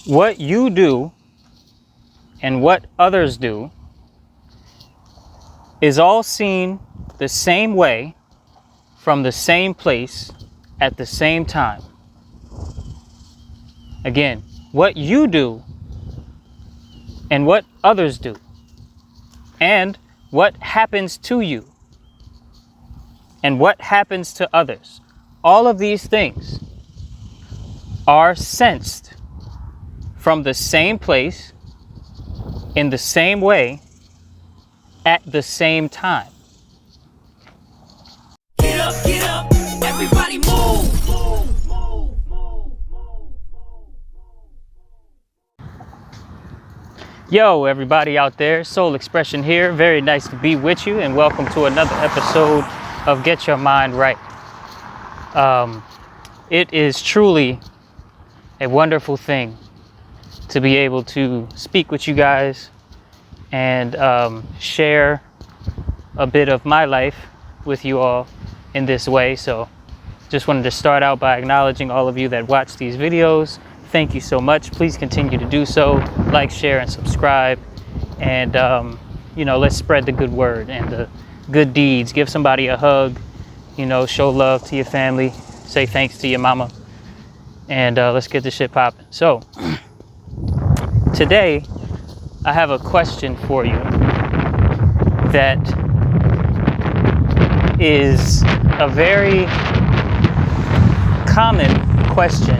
What you do and what others do is all seen the same way from the same place at the same time. Again, what you do and what others do and what happens to you and what happens to others. All of these things are sensed from the same place, in the same way, at the same time. Get up, everybody move. Yo, everybody out there, Soul Expression here. Very nice to be with you, and welcome to another episode of Get Your Mind Right. It is truly a wonderful thing to be able to speak with you guys and share a bit of my life with you all in this way. So just wanted to start out by acknowledging all of you that watch these videos. Thank you so much. Please continue to do so. Like, share, and subscribe. And, let's spread the good word and the good deeds. Give somebody a hug, show love to your family. Say thanks to your mama. And let's get this shit popping. So today, I have a question for you that is a very common question.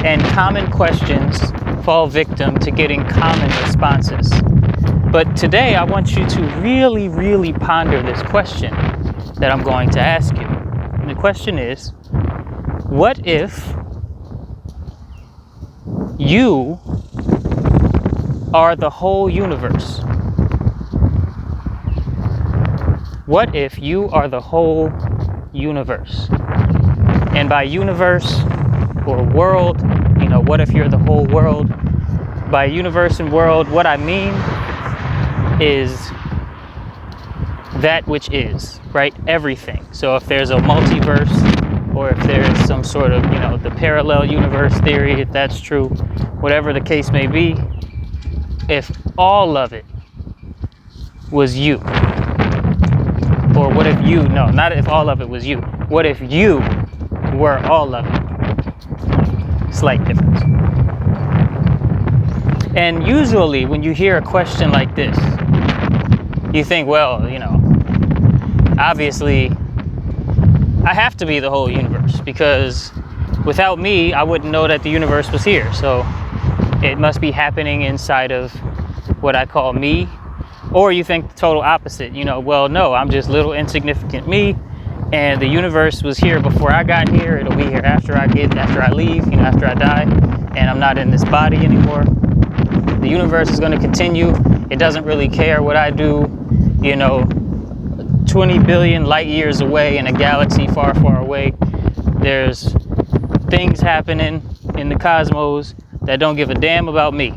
And common questions fall victim to getting common responses. But today I want you to really, really ponder this question that I'm going to ask you. And the question is, what if you are the whole universe? What if you are the whole universe? And by universe or world, what if you're the whole world? By universe and world, what I mean is that which is, right? Everything. So if there's a multiverse, or if there's some sort of, the parallel universe theory, if that's true, whatever the case may be, if all of it was you, or what if you, no, not if all of it was you, what if you were all of it? Slight difference. And usually when you hear a question like this, you think, well, obviously I have to be the whole universe, because without me, I wouldn't know that the universe was here. So it must be happening inside of what I call me. Or you think the total opposite, well, no, I'm just little insignificant me, and the universe was here before I got here. It'll be here after I leave, after I die, and I'm not in this body anymore. The universe is going to continue. It doesn't really care what I do, 20 billion light years away in a galaxy far, far away. There's things happening in the cosmos that don't give a damn about me,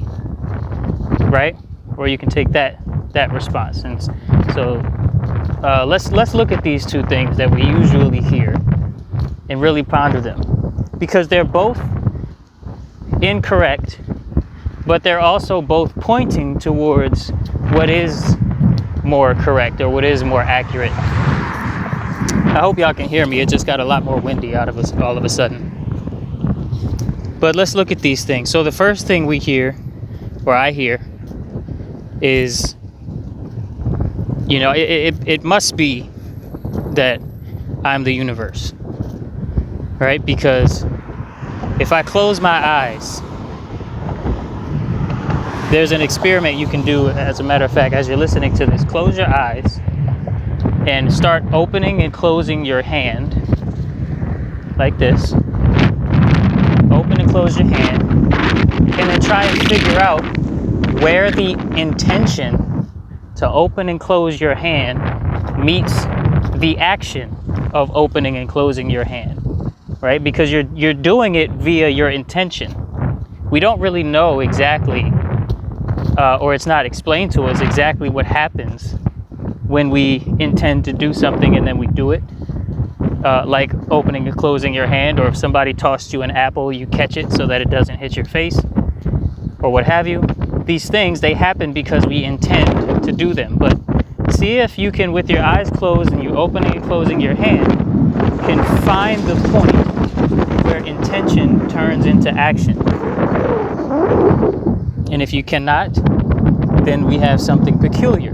right? Or you can take that response. And so let's look at these two things that we usually hear and really ponder them, because they're both incorrect, but they're also both pointing towards what is more correct, or what is more accurate. I hope y'all can hear me. It just got a lot more windy all of a sudden. But let's look at these things. So the first thing we hear, or I hear, is, it must be that I'm the universe, right? Because if I close my eyes, there's an experiment you can do, as a matter of fact, as you're listening to this. Close your eyes and start opening and closing your hand like this. Open and close your hand, and then try and figure out where the intention to open and close your hand meets the action of opening and closing your hand, right? Because you're doing it via your intention. We don't really know exactly, or it's not explained to us exactly what happens when we intend to do something and then we do it. like opening and closing your hand, or if somebody tossed you an apple, you catch it so that it doesn't hit your face, or what have you. These things, they happen because we intend to do them. But see if you can, with your eyes closed and you opening and closing your hand, can find the point where intention turns into action. And if you cannot, then we have something peculiar.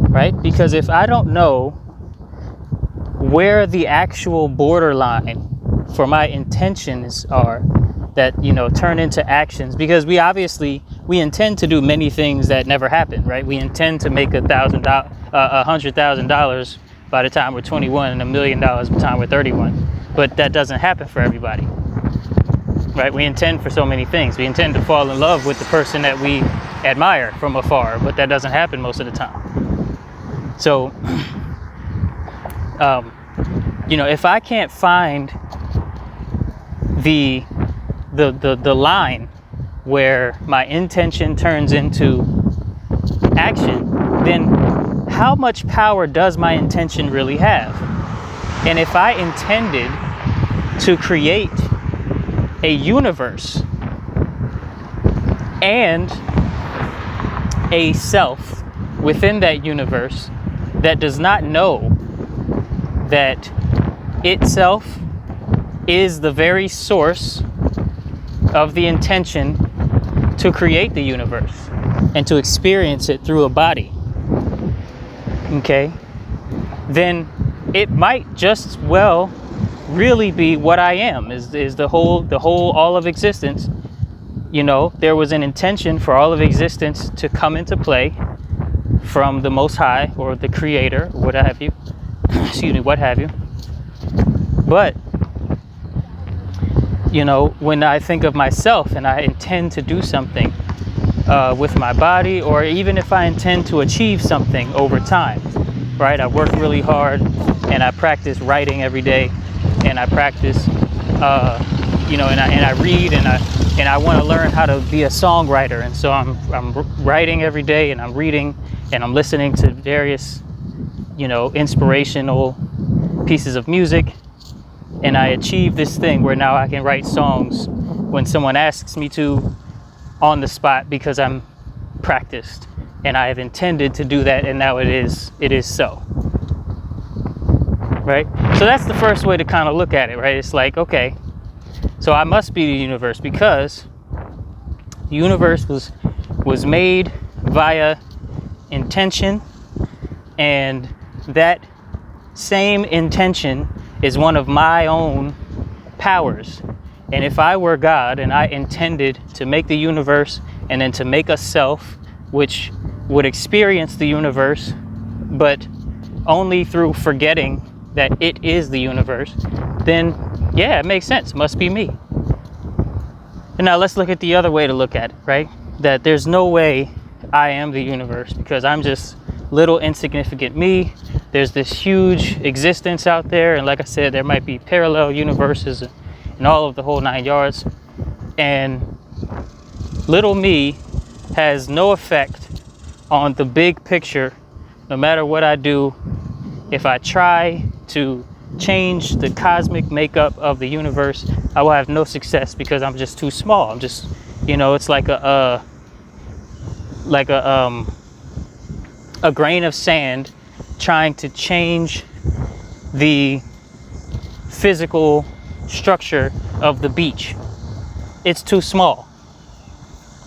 Right? Because if I don't know where the actual borderline for my intentions are that, turn into actions, because we intend to do many things that never happen, right? We intend to make $100,000 by the time we're 21 and $1 million by the time we're 31. But that doesn't happen for everybody, right? We intend for so many things. We intend to fall in love with the person that we admire from afar, but that doesn't happen most of the time. So, if I can't find the line where my intention turns into action, then how much power does my intention really have? And if I intended to create a universe and a self within that universe that does not know that itself is the very source of the intention to create the universe and to experience it through a body, okay, then it might just well really be what I am, is the whole all of existence. There was an intention for all of existence to come into play from the Most High or the Creator, what have you. What have you. But, when I think of myself and I intend to do something with my body, or even if I intend to achieve something over time, right? I work really hard and I practice writing every day, and I practice, and I read, and I want to learn how to be a songwriter. And so I'm writing every day, and I'm reading, and I'm listening to various, inspirational pieces of music. And I achieve this thing where now I can write songs when someone asks me to, on the spot, because I'm practiced and I have intended to do that, and now it is so. Right? So that's the first way to kind of look at it, right? It's like, okay, so I must be the universe, because the universe was made via intention, and that same intention is one of my own powers. And if I were God and I intended to make the universe and then to make a self which would experience the universe, but only through forgetting that it is the universe, then yeah, it makes sense. Must be me. And now let's look at the other way to look at it, right? That there's no way I am the universe, because I'm just little insignificant me. There's this huge existence out there, and like I said, there might be parallel universes and all of the whole 9 yards, and little me has no effect on the big picture. No matter what I do, if I try to change the cosmic makeup of the universe, I will have no success, because I'm just too small. I'm just, it's like a grain of sand trying to change the physical structure of the beach. It's too small,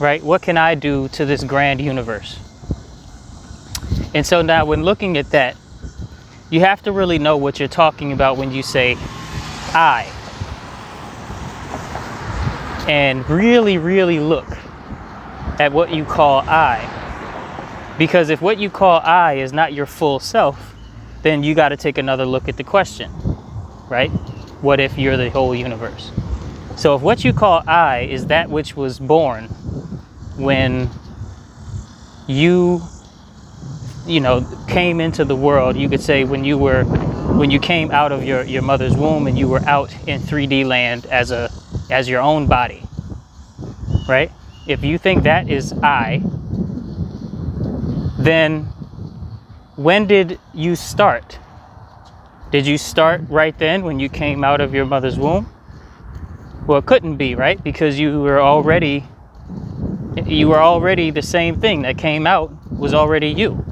right? What can I do to this grand universe? And so now when looking at that, you have to really know what you're talking about when you say I. And really, really look at what you call I. Because if what you call I is not your full self, then you got to take another look at the question, right? What if you're the whole universe? So if what you call I is that which was born when you came into the world, you could say when you came out of your mother's womb and you were out in 3D land as your own body, right? If you think that is I, then when did you start? Did you start right then when you came out of your mother's womb? Well, it couldn't be, right? Because you were already the same thing that came out was already you.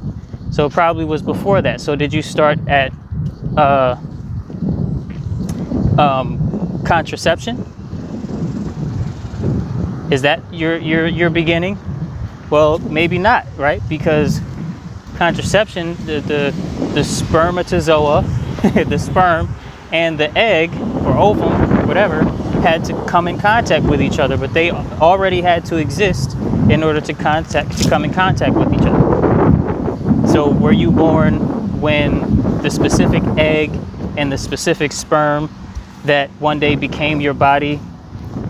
So it probably was before that. So did you start at contraception? Is that your beginning? Well, maybe not, right? Because contraception, the spermatozoa, the sperm and the egg or ovum, whatever, had to come in contact with each other, but they already had to exist in order to come in contact with each other. So were you born when the specific egg and the specific sperm that one day became your body,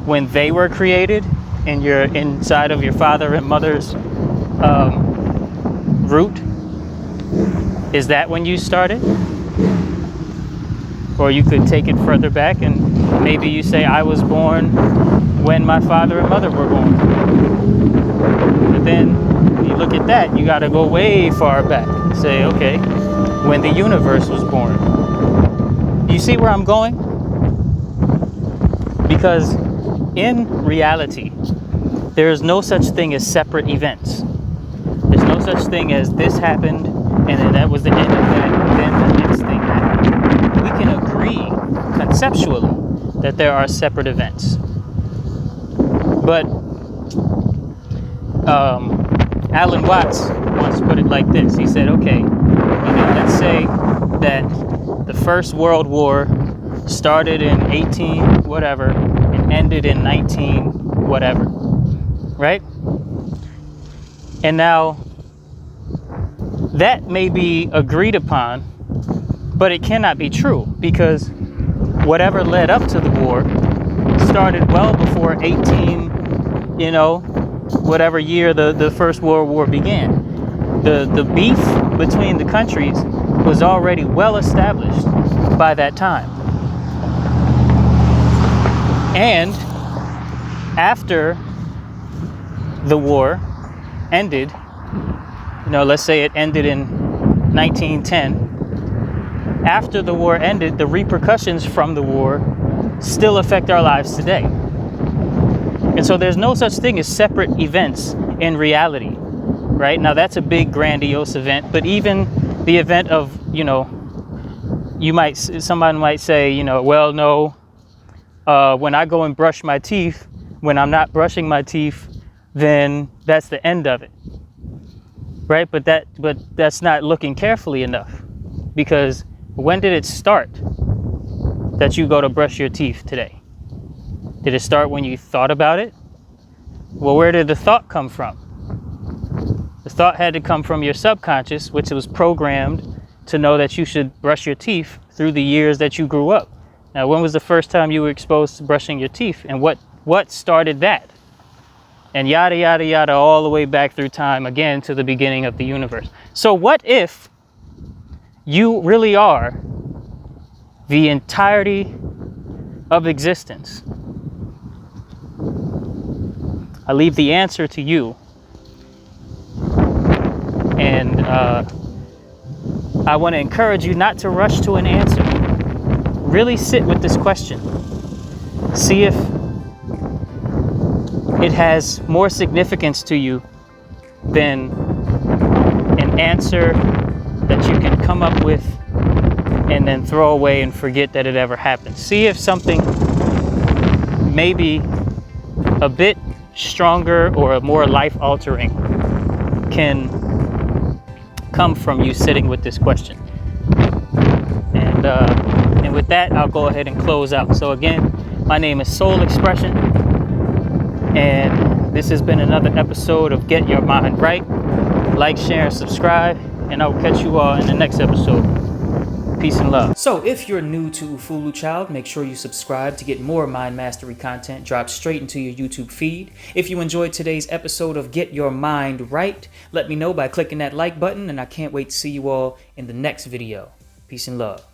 when they were created and you're inside of your father and mother's root? Is that when you started? Or you could take it further back and maybe you say, I was born when my father and mother were born. But then when you look at that, you got to go way far back and say, okay, when the universe was born. You see where I'm going? Because in reality, there is no such thing as separate events. There's no such thing as this happened and then that was the end of that, and then the next thing happened. We can agree conceptually that there are separate events. But Alan Watts once put it like this. He said, okay, let's say that the First World War started in 18 whatever and ended in 19 whatever, right? And now that may be agreed upon, but it cannot be true, because whatever led up to the war started well before 18, whatever year the First World War began. The beef between the countries was already well established by that time. And after the war ended, let's say it ended in 1910. After the war ended, the repercussions from the war still affect our lives today. And so there's no such thing as separate events in reality, right? Now that's a big grandiose event, but even the event of, somebody might say, well, no, when I go and brush my teeth, when I'm not brushing my teeth, then that's the end of it. Right? But that's not looking carefully enough, because when did it start that you go to brush your teeth today? Did it start when you thought about it? Well, where did the thought come from? The thought had to come from your subconscious, which was programmed to know that you should brush your teeth through the years that you grew up. Now, when was the first time you were exposed to brushing your teeth, and what started that? And yada, yada, yada, all the way back through time, again, to the beginning of the universe. So what if you really are the entirety of existence? I leave the answer to you. And I want to encourage you not to rush to an answer. Really sit with this question. See if it has more significance to you than an answer that you can come up with and then throw away and forget that it ever happened. See if something maybe a bit stronger or more life-altering can come from you sitting with this question. And with that, I'll go ahead and close out. So again, my name is Soul Expression, and this has been another episode of Get Your Mind Right. Like, share, and subscribe, and I'll catch you all in the next episode. Peace and love. So if you're new to Ufulu Child, make sure you subscribe to get more mind mastery content dropped straight into your YouTube feed. If you enjoyed today's episode of Get Your Mind Right, let me know by clicking that like button, and I can't wait to see you all in the next video. Peace and love.